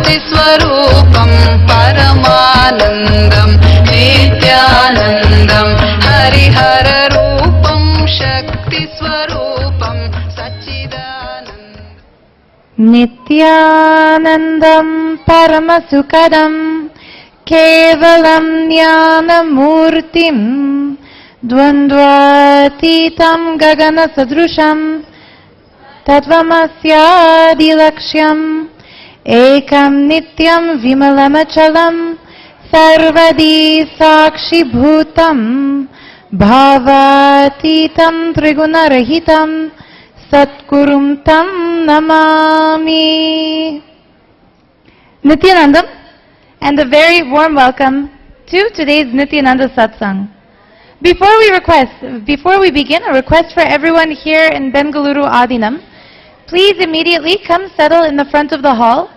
Shakti Swarupam Paramanandam Nithyanandam Harihara Rupam Shakti Swarupam Sachidanandam Nithyanandam Paramasukadam Kevalam Jnanamurtim Dvandvatitam Gagana Sadrusham Tatvamasyadilaksham Ekam Nityam Vimalamachalam Sarvadi Sakshi Bhutam Bhavatitam Trigunarahitam Satgurum Tam Namami. Nithyanandam, and a very warm welcome to today's Nithyananda Satsang. Before we begin, a request for everyone here in Bengaluru Adinam. Please immediately come settle in the front of the hall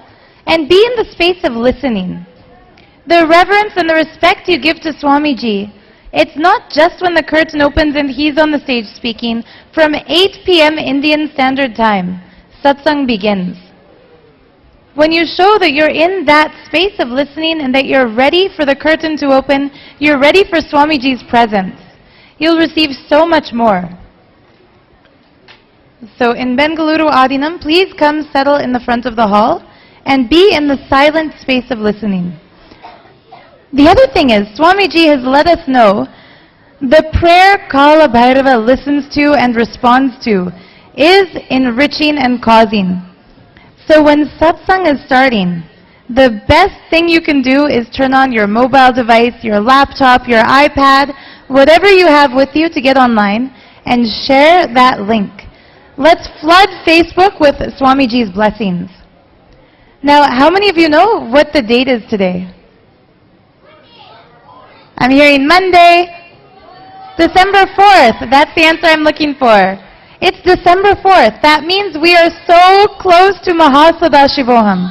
and be in the space of listening. The reverence and the respect you give to Swamiji, it's not just when the curtain opens and he's on the stage speaking. From 8 p.m. Indian Standard Time, Satsang begins. When you show that you're in that space of listening and that you're ready for the curtain to open, you're ready for Swamiji's presence, you'll receive so much more. So in Bengaluru Adinam, please come settle in the front of the hall and be in the silent space of listening. The other thing is, Swamiji has let us know the prayer Kala Bhairava listens to and responds to is enriching and causing. So when satsang is starting, the best thing you can do is turn on your mobile device, your laptop, your iPad, whatever you have with you to get online, and share that link. Let's flood Facebook with Swamiji's blessings. Now, how many of you know what the date is today? I'm hearing Monday, December 4th. That's the answer I'm looking for. It's December 4th. That means we are so close to Mahasannidhanam.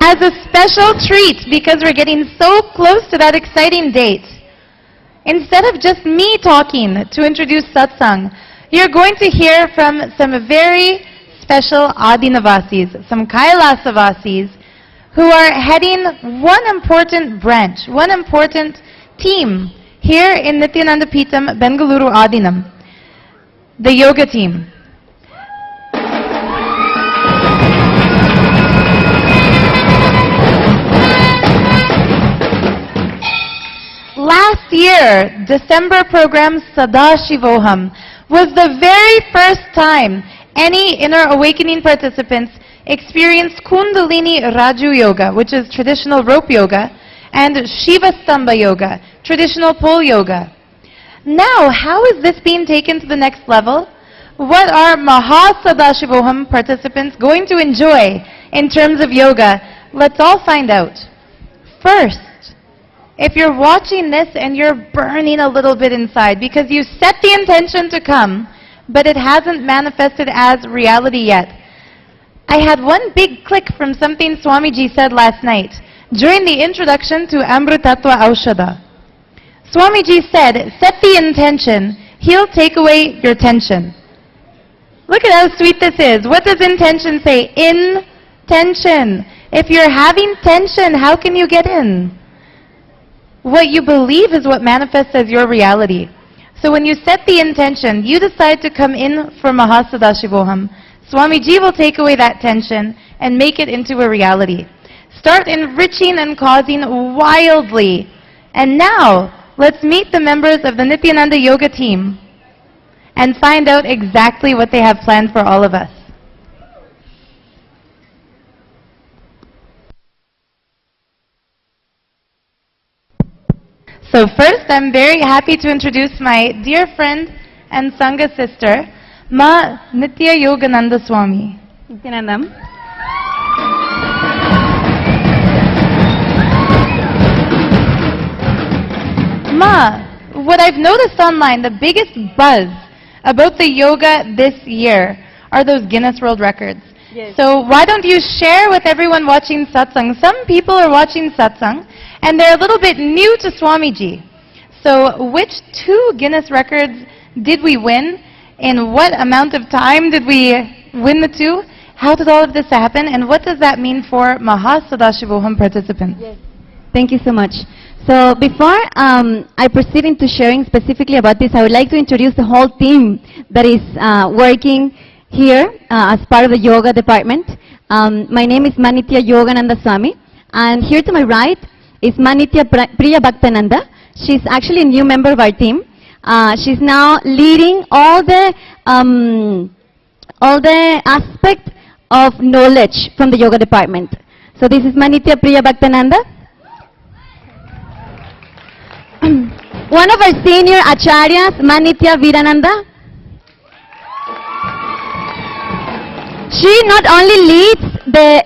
As a special treat, because we're getting so close to that exciting date, instead of just me talking to introduce satsang, you're going to hear from some very special Adinavasis, some Kailasavasis, who are heading one important branch, one important team here in Nithyananda Pitam, Bengaluru Adinam, the yoga team. Last year, December program Sadashivoham was the very first time any inner awakening participants experienced Kundalini Raju Yoga, which is traditional rope yoga, and Shiva Stamba Yoga, traditional pole yoga. Now, how is this being taken to the next level? What are Mahasadashivoham participants going to enjoy in terms of yoga? Let's all find out. First, if you're watching this and you're burning a little bit inside because you set the intention to come, but it hasn't manifested as reality yet, I had one big click from something Swamiji said last night during the introduction to Amritattva Aushadha. Swamiji said, set the intention, he'll take away your tension. Look at how sweet this is. What does intention say? Intention. If you're having tension, how can you get in? What you believe is what manifests as your reality. So when you set the intention, you decide to come in for Mahasadashivoham, Swamiji will take away that tension and make it into a reality. Start enriching and causing wildly. And now, let's meet the members of the Nithyananda Yoga team and find out exactly what they have planned for all of us. So first, I'm very happy to introduce my dear friend and Sangha sister, Ma Nitya Yogananda Swami. Nithyanandam. Ma, what I've noticed online, the biggest buzz about the yoga this year are those Guinness World Records. Yes. So why don't you share with everyone watching satsang? Some people are watching satsang and they're a little bit new to Swamiji. So So which 2 Guinness records did we win? In what amount of time did we win the 2? How did all of this happen? And what does that mean for Mahasannidhanam participants? Yes. Thank you so much. So before I proceed into sharing specifically about this, I would like to introduce the whole team that is working here as part of the yoga department. My name is Manitya Yogananda Swami, and here to my right is Manitya Priya Bhaktananda. She's actually a new member of our team. She's now leading all the aspect of knowledge from the yoga department. So this is Manitya Priya Bhaktananda. One of our senior acharyas, Manitya Virananda. She not only leads the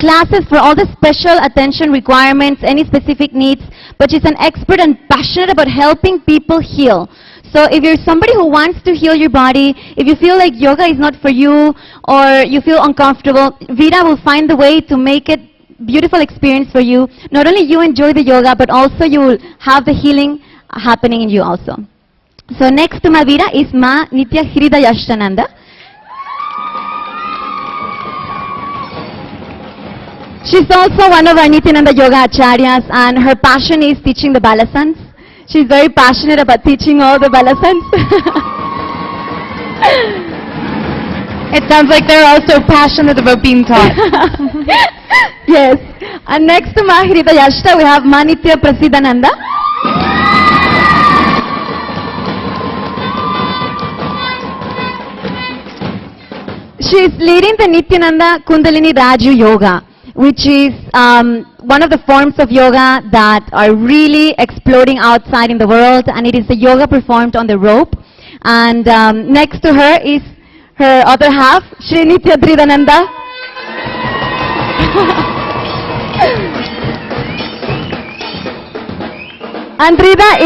classes for all the special attention requirements, any specific needs, but she's an expert and passionate about helping people heal. So if you're somebody who wants to heal your body, if you feel like yoga is not for you, or you feel uncomfortable, Veera will find the way to make it beautiful experience for you. Not only you enjoy the yoga, but also you will have the healing happening in you also. So next to Ma Veera is Ma Nitya Hridayashtananda. She's also one of our Nithyananda Yoga Acharyas, and her passion is teaching the Balasans. She's very passionate about teaching all the Balasans. It sounds like they're also passionate about being taught. Yes. And next to Ma Hridayashta, we have Manitya Prasidananda. She is leading the Nithyananda Kundalini Raju Yoga, which is one of the forms of yoga that are really exploding outside in the world, and it is a yoga performed on the rope. And next to her is her other half, Shri Nitya Dridananda. Andrida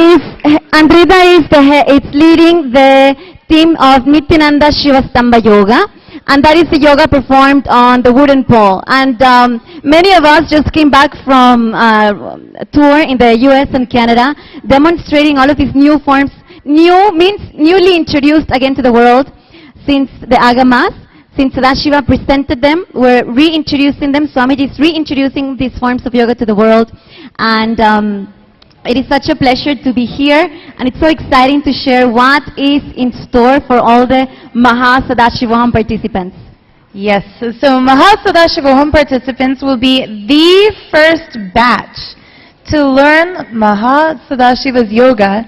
is leading the team of Nithyananda Shivastamba Yoga, and that is the yoga performed on the wooden pole. And many of us just came back from a tour in the US and Canada, demonstrating all of these new forms. New means newly introduced again to the world since the Agamas. Since Sadashiva presented them, we're reintroducing them. Swamiji is reintroducing these forms of yoga to the world. And it is such a pleasure to be here, and it's so exciting to share what is in store for all the Mahasannidhanam participants. Yes, so Mahasannidhanam participants will be the first batch to learn Mahasannidhan's yoga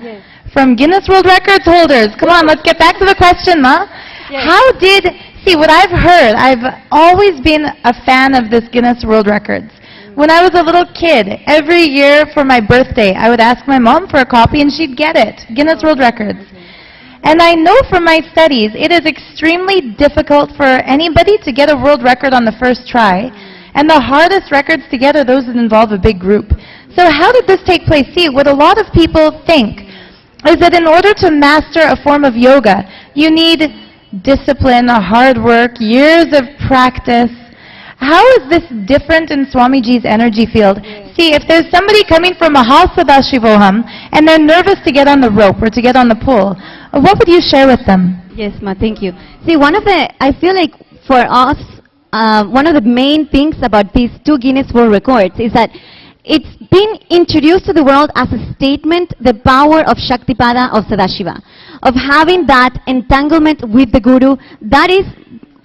from Guinness World Records holders. Come on, let's get back to the question, Ma. Yes. See, what I've heard, I've always been a fan of this Guinness World Records. When I was a little kid, every year for my birthday, I would ask my mom for a copy and she'd get it, Guinness World Records. And I know from my studies, it is extremely difficult for anybody to get a world record on the first try. And the hardest records to get are those that involve a big group. So how did this take place? See, what a lot of people think is that in order to master a form of yoga, you need discipline, hard work, years of practice. How is this different in Swamiji's energy field? See, if there's somebody coming from Mahasannidhanam and they're nervous to get on the rope or to get on the pole, what would you share with them? Yes, Ma, thank you. See, I feel like for us, one of the main things about these 2 Guinness World Records is that it's been introduced to the world as a statement, the power of Shaktipada of Sadashiva, of having that entanglement with the Guru. That is,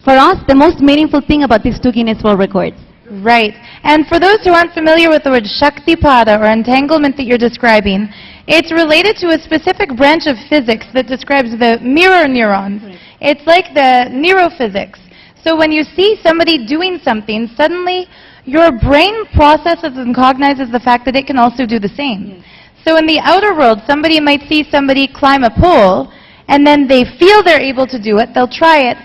for us, the most meaningful thing about these 2 Guinness World Records. Right. And for those who aren't familiar with the word Shaktipada or entanglement that you're describing, it's related to a specific branch of physics that describes the mirror neurons. Right. It's like the neurophysics. So when you see somebody doing something, suddenly your brain processes and cognizes the fact that it can also do the same. Yes. So in the outer world, somebody might see somebody climb a pole, and then they feel they're able to do it, they'll try it,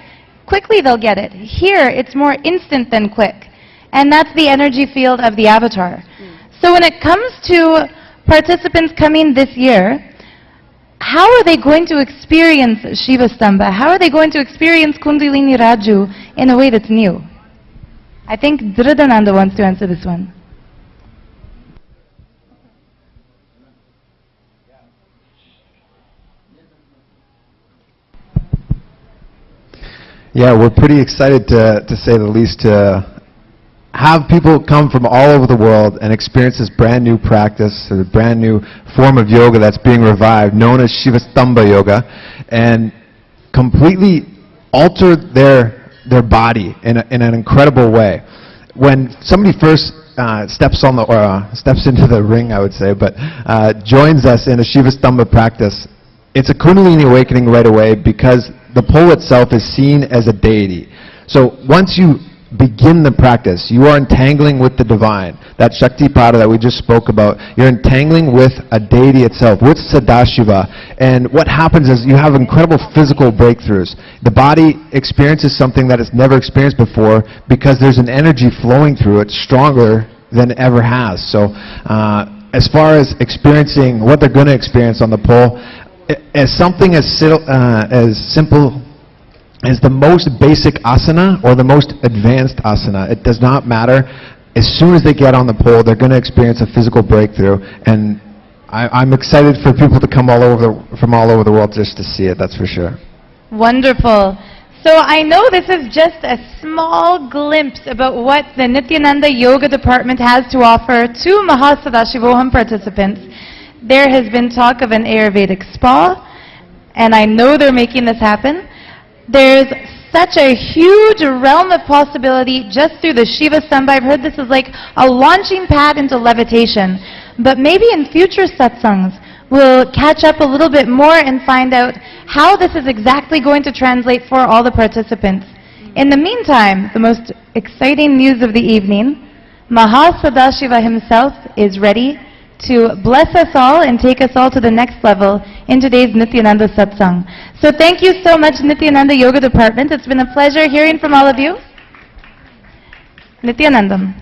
quickly they'll get it. Here, it's more instant than quick. And that's the energy field of the avatar. So when it comes to participants coming this year, how are they going to experience Shivastamba? How are they going to experience Kundalini Raju in a way that's new? I think Dridananda wants to answer this one. Yeah, we're pretty excited to say the least, to have people come from all over the world and experience this brand new practice, or brand new form of yoga that's being revived, known as Shivastamba Yoga, and completely alter their body in an incredible way. When somebody first steps into the ring, I would say, but joins us in a Shivastamba practice, it's a Kundalini awakening right away, because the pole itself is seen as a deity. So once you begin the practice, you are entangling with the divine. That Shaktipada that we just spoke about, you're entangling with a deity itself, with Sadashiva. And what happens is you have incredible physical breakthroughs. The body experiences something that it's never experienced before, because there's an energy flowing through it stronger than it ever has. So as far as experiencing what they're going to experience on the pole, as something as simple as the most basic asana or the most advanced asana, it does not matter. As soon as they get on the pole, they're going to experience a physical breakthrough. And I'm excited for people to come from all over the world just to see it, that's for sure. Wonderful. So I know this is just a small glimpse about what the Nithyananda Yoga Department has to offer to Mahasannidhanam participants. There has been talk of an Ayurvedic spa, and I know they're making this happen. There's such a huge realm of possibility just through the Shivastamba. I've heard this is like a launching pad into levitation. But maybe in future satsangs, we'll catch up a little bit more and find out how this is exactly going to translate for all the participants. In the meantime, the most exciting news of the evening, Mahasannidhanam himself is ready to bless us all and take us all to the next level in today's Nithyananda Satsang. So thank you so much, Nithyananda Yoga Department. It's been a pleasure hearing from all of you. Nithyanandam.